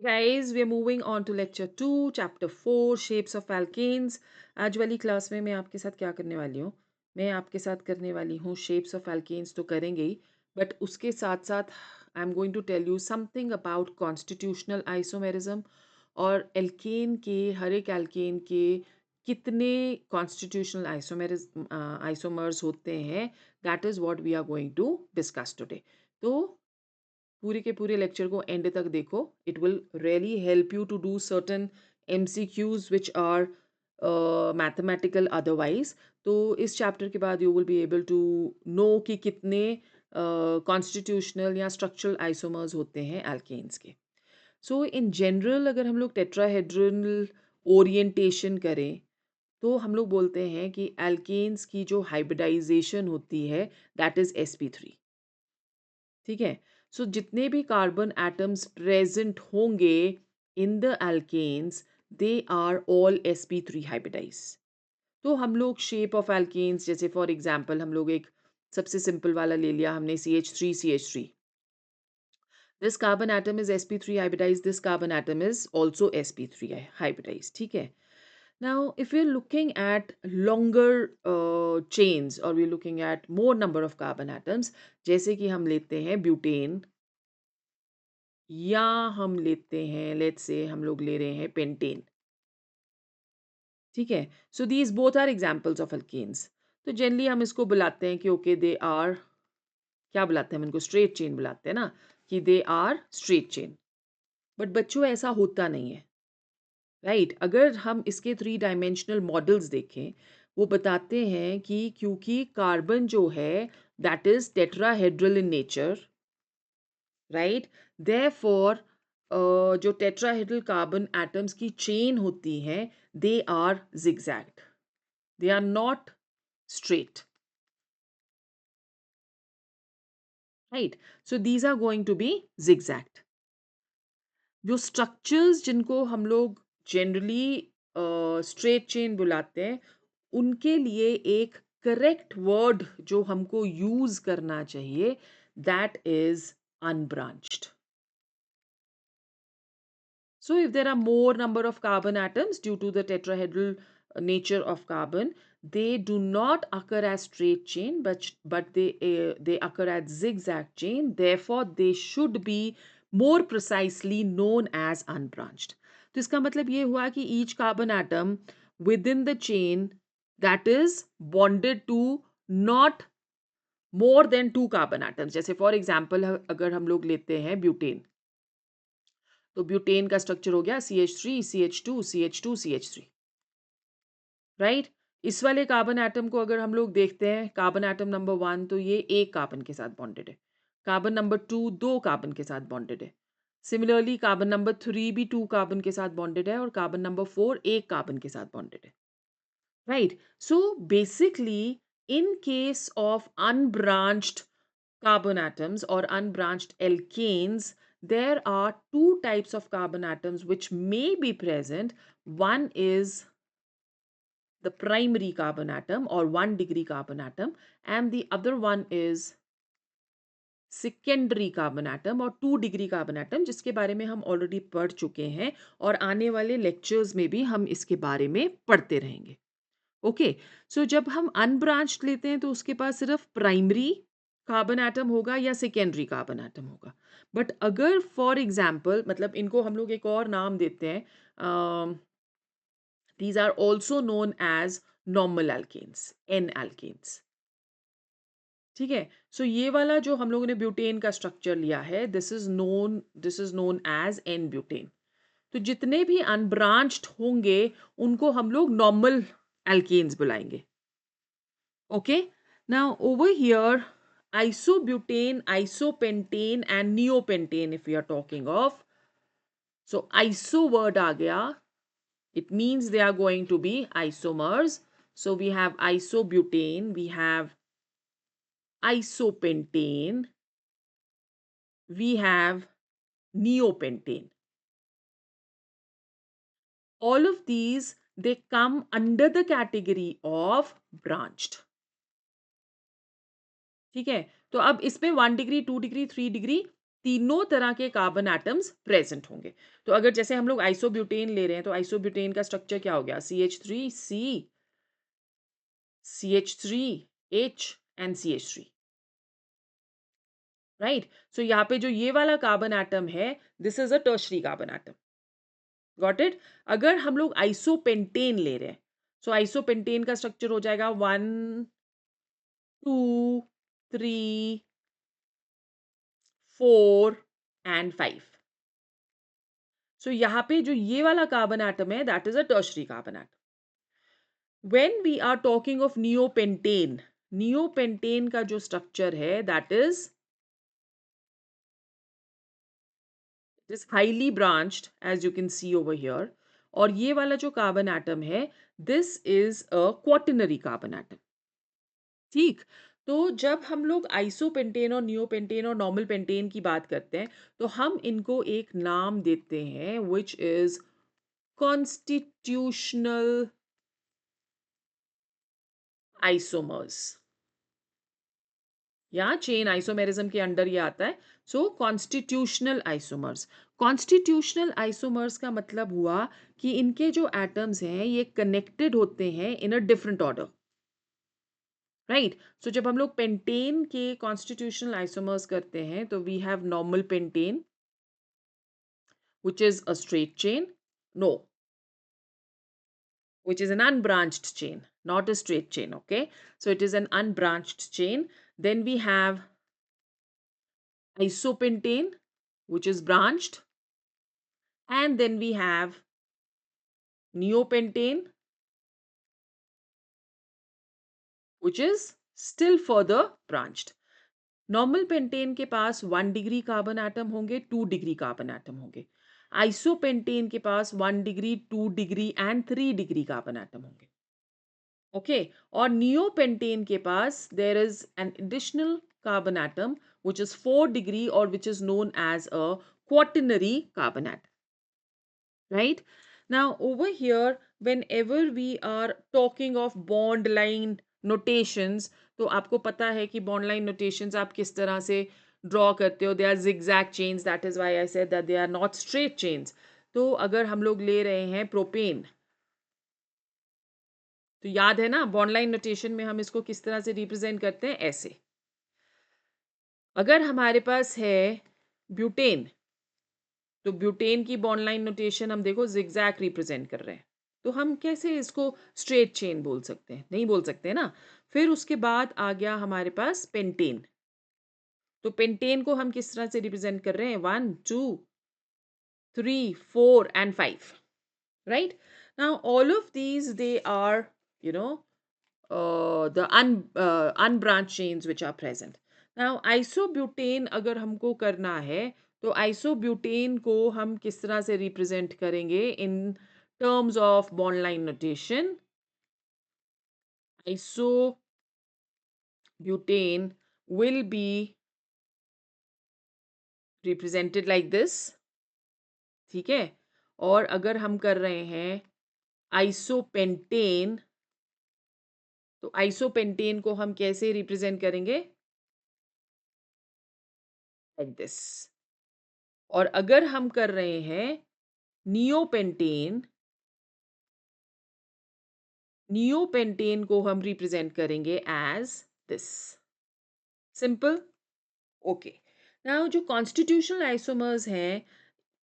Guys, we are moving on to lecture 2, chapter 4, shapes of alkanes. आज वाली class में मैं आपके साथ क्या करने वाली हूँ? मैं आपके साथ करने वाली हूँ shapes of alkanes तो करेंगे ही, बट उसके साथ साथ I am going to tell you something about constitutional isomerism और एल्केन के हर एक एल्केन के कितने कॉन्स्टिट्यूशनल आइसोमर्स होते हैं. That is what we are going to discuss today. तो पूरे के पूरे लेक्चर को एंड तक देखो. It will really help you to do certain MCQs which are mathematical otherwise. तो इस चैप्टर के बाद you will be able to know कि कितने कॉन्स्टिट्यूशनल या स्ट्रक्चरल आइसोमर्स होते हैं एल्केन्स के. सो इन जनरल अगर हम लोग टेट्राहेड्रल ओरिएंटेशन करें तो हम लोग बोलते हैं कि एल्केन्स की जो हाइब्रिडाइजेशन होती है दैट इज sp3. ठीक है. सो जितने भी कार्बन एटम्स प्रेजेंट होंगे in the alkanes they are all sp3 hybridised. तो हम लोग शेप ऑफ एल्केन्स जैसे फॉर एग्जांपल हम लोग एक सबसे सिंपल वाला ले लिया हमने CH3CH3. This carbon atom is sp3 hybridised. This carbon atom is also sp3 hybridised. ठीक है. Now, if we're looking at longer chains or we're looking at more number of carbon atoms, जैसे कि हम लेते हैं ब्यूटेन या हम लेते हैं लेट्स से हम लोग ले रहे हैं पेंटेन. ठीक है. So these both are examples of alkanes. तो जनरली हम इसको बुलाते हैं कि ओके दे आर क्या बुलाते हैं हम इनको स्ट्रेट चेन बुलाते हैं ना कि they are straight chain. But बच्चों ऐसा होता नहीं है. राइट. अगर हम इसके 3 डायमेंशनल मॉडल्स देखें वो बताते हैं कि क्योंकि कार्बन जो है that is tetrahedral in nature. Right. Therefore जो टेट्राहेड्रल कार्बन एटम्स की चेन होती है they are zigzagged. They are not straight. Right. So these are going to be zigzagged. जो स्ट्रक्चर्स जिनको हम लोग जनरली स्ट्रेट चेन बुलाते हैं उनके लिए एक करेक्ट वर्ड जो हमको यूज करना चाहिए that is unbranched. So if there are more number of carbon atoms due to the tetrahedral nature of carbon, they do not occur as straight chain, but they occur as zigzag chain. Therefore, they should be more precisely known as unbranched. तो इसका मतलब ये हुआ कि each carbon atom within the chain that is bonded to not more than 2 carbon atoms. जैसे for example अगर हम लोग लेते हैं ब्यूटेन तो ब्यूटेन का स्ट्रक्चर हो गया CH3 CH2 CH2 CH3. Right. इस वाले कार्बन एटम को अगर हम लोग देखते हैं कार्बन एटम नंबर 1 तो ये एक कार्बन के साथ बॉन्डेड है. कार्बन नंबर 2 2 कार्बन के साथ बॉन्डेड है. सिमिलरली कार्बन नंबर 3 भी 2 कार्बन के साथ बॉन्डेड है और कार्बन नंबर 4 एक कार्बन के साथ बॉन्डेड है. Right. So basically in case of unbranched carbon atoms or unbranched alkanes, there are 2 types of carbon atoms which may be present. One is the primary carbon atom or 1 degree carbon atom, and the other one is secondary carbon atom और 2 degree carbon atom जिसके बारे में हम already पढ़ चुके हैं और आने वाले लेक्चर्स में भी हम इसके बारे में पढ़ते रहेंगे. ओके. सो जब हम अनब्रांच्ड लेते हैं तो उसके पास सिर्फ प्राइमरी कार्बन एटम होगा या सेकेंडरी कार्बन एटम होगा. बट अगर फॉर एग्जांपल मतलब इनको हम लोग एक और नाम देते हैं. These are also known as normal alkanes n alkanes. ठीक है. सो ये वाला जो हम लोगों ने ब्यूटेन का स्ट्रक्चर लिया है this is known as n butane. तो जितने भी अनब्रांच्ड होंगे उनको हम लोग नॉर्मल एल्केन्स बुलाएंगे. Okay. Now over here, isobutane, isopentane and neopentane if we are talking of. So iso word aa gaya. It means they are going to be isomers. So we have isobutane, we have isopentane, we have neopentane. All of these, they come under the category of branched. ठीक है. तो अब इसमें 1 degree 2 degree 3 degree तीनों तरह के carbon atoms present होंगे। तो अगर जैसे हम लोग आइसोब्यूटेन ले रहे हैं तो आइसोब्यूटेन का स्ट्रक्चर क्या हो गया? CH3C, CH3H and CH3, right? सो यहाँ पे जो ये वाला कार्बन एटम है, this is a tertiary carbon atom. Got it? अगर हम लोग आइसोपेंटेन ले रहे हैं, सो आइसोपेंटेन का स्ट्रक्चर हो जाएगा 1 2 3 4 एंड 5। सो यहाँ पे जो ये वाला कार्बन एटम है, that is a tertiary carbon atom. When we are talking of neopentane, neopentane का जो स्ट्रक्चर है, that is highly branched, as you can see over here. और ये वाला जो कार्बन एटम है, this is a quaternary carbon atom. ठीक। तो जब हम लोग आइसोपेंटेन और नियोपेंटेन और नॉर्मल पेंटेन की बात करते हैं, तो हम इनको एक नाम देते हैं, विच इज कॉन्स्टिट्यूशनल आइसोमर्स, या चेन आइसोमेरिज्म के अंडर ये आता है। सो कॉन्स्टिट्यूशनल आइसोमर्स, कॉन्स्टिट्यूशनल आइसोमर्स का मतलब हुआ कि इनके जो एटम्स हैं ये कनेक्टेड होते हैं इन अ डिफरेंट ऑर्डर, राइट? सो जब हम लोग पेंटेन के कॉन्स्टिट्यूशनल आइसोमर्स करते हैं तो we have normal pentane which is a straight chain, no, which is an unbranched chain, not a straight chain, okay? So it is an unbranched chain. Then we have isopentane, which is branched, and then we have neopentane, which is still further branched. Normal pentane के पास 1 degree carbon atom होंगे, 2 degree carbon atom होंगे। Isopentane के पास 1 degree, 2 degree and 3 degree carbon atom होंगे। Okay, और neopentane के पास there is an additional carbon atom which is 4 degree और which is known as a quaternary carbon atom, right? Now over here, whenever we are talking of bond line notations, तो आपको पता है कि bond line notations आप किस तरह से draw करते हो। They are zigzag chains, that is why I said that they are not straight chains. तो अगर हम लोग ले रहे हैं प्रोपेन, तो याद है ना बॉन्ड लाइन नोटेशन में हम इसको किस तरह से रिप्रेजेंट करते हैं, ऐसे। अगर हमारे पास है ब्यूटेन, तो ब्यूटेन की बॉन्ड लाइन नोटेशन हम देखो जिगजैग रिप्रेजेंट कर रहे हैं, तो हम कैसे इसको स्ट्रेट चेन बोल सकते हैं? नहीं बोल सकते ना। फिर उसके बाद आ गया हमारे पास पेंटेन, तो पेंटेन को हम किस तरह से रिप्रेजेंट कर रहे हैं? 1 2 3 4 and 5, right? Now all of these, they are, you know, the unbranched chains which are present. Now isobutane अगर हमको करना है, तो isobutane को हम किस तरह से रिप्रेजेंट करेंगे in terms of bond line notation? Isobutane will be represented like this, ठीक है? और अगर हम कर रहे हैं आइसोपेंटेन, तो आइसोपेंटेन को हम कैसे रिप्रेजेंट करेंगे? Like this. और अगर हम कर रहे हैं नियोपेंटेन, नियोपेंटेन को हम रिप्रेजेंट करेंगे as this. Simple. Okay. Now जो कॉन्स्टिट्यूशनल आइसोमर्स हैं,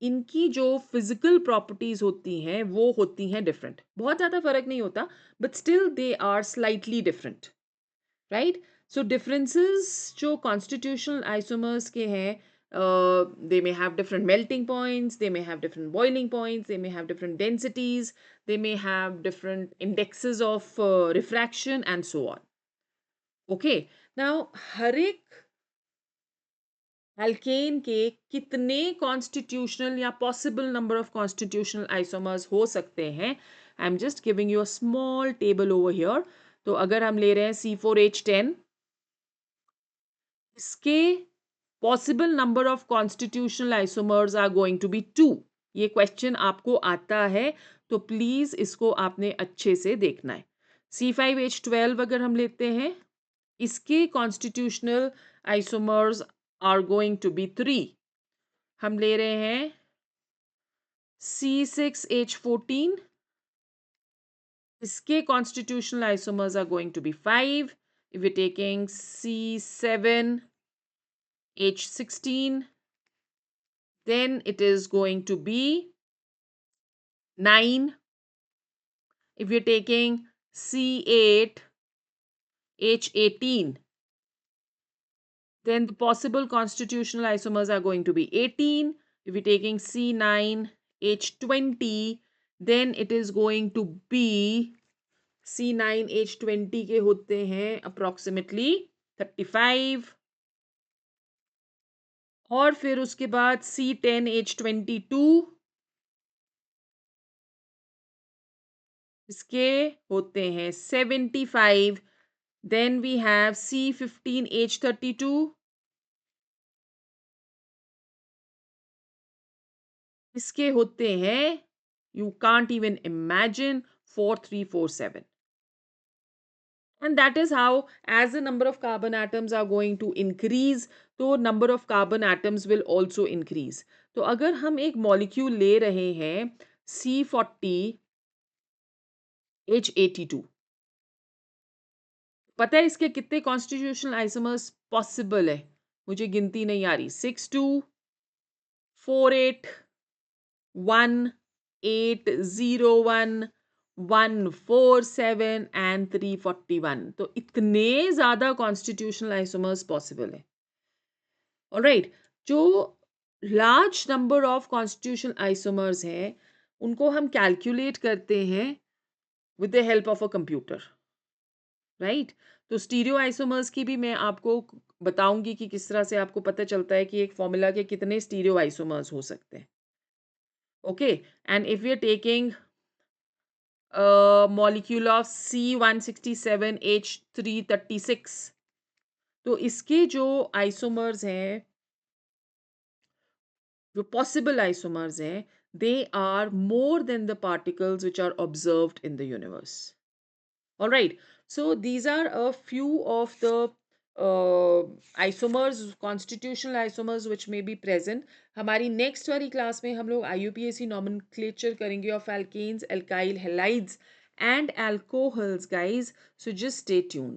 इनकी जो फिजिकल प्रॉपर्टीज होती हैं वो होती हैं डिफरेंट। बहुत ज़्यादा फर्क नहीं होता, but still they are slightly different, right? So differences जो कॉन्स्टिट्यूशनल आइसोमर्स के हैं, they may have different melting points, they may have different boiling points, they may have different densities, they may have different indexes of refraction and so on. Okay, now हर एक alkene के कितने constitutional या possible number of constitutional isomers हो सकते हैं? I am just giving you a small table over here. तो अगर हम ले रहे हैं C4H10, इसके possible number of constitutional isomers are going to be 2। ये क्वेश्चन आपको आता है, तो प्लीज इसको आपने अच्छे से देखना है। C5H12 अगर हम लेते हैं, इसके constitutional isomers are going to be 3। हम ले रहे हैं C6H14. इसके constitutional isomers are going to be 5. If we're taking C7H16, then it is going to be 9. If we're taking C8H18, then the possible constitutional isomers are going to be 18. If we're taking C9H20, then it is going to be C9H20 के होते हैं approximately 35. और फिर उसके बाद C10H22, इसके होते हैं 75. Then we have C15H32. इसके होते हैं, you can't even imagine, 4347. And that is how, as the number of carbon atoms are going to increase, तो number of carbon atoms will also increase. तो अगर हम एक molecule ले रहे हैं C40H82, पता है इसके कितने constitutional isomers possible है? मुझे गिनती नहीं आ रही. 62, 48, 1801, 147 and 341. तो इतने ज्यादा constitutional isomers possible है. Alright, जो large number of constitutional isomers हैं उनको हम calculate करते हैं with the help of a computer. Right? तो स्टीरियो आइसोमर्स की भी मैं आपको बताऊंगी कि किस तरह से आपको पता चलता है कि एक फॉर्मूला के कितने स्टीरियो आइसोमर्स हो सकते हैं. Okay, and if we are taking a molecule of C167H336, तो इसके जो आइसोमर्स हैं, जो possible isomers हैं, they are more than the particles which are observed in the universe. All right, so these are a few of the isomers, constitutional isomers which may be present. हमारी next वाली class में हम लोग IUPAC nomenclature करेंगे of alkanes, alkyl halides and alcohols, guys. So just stay tuned.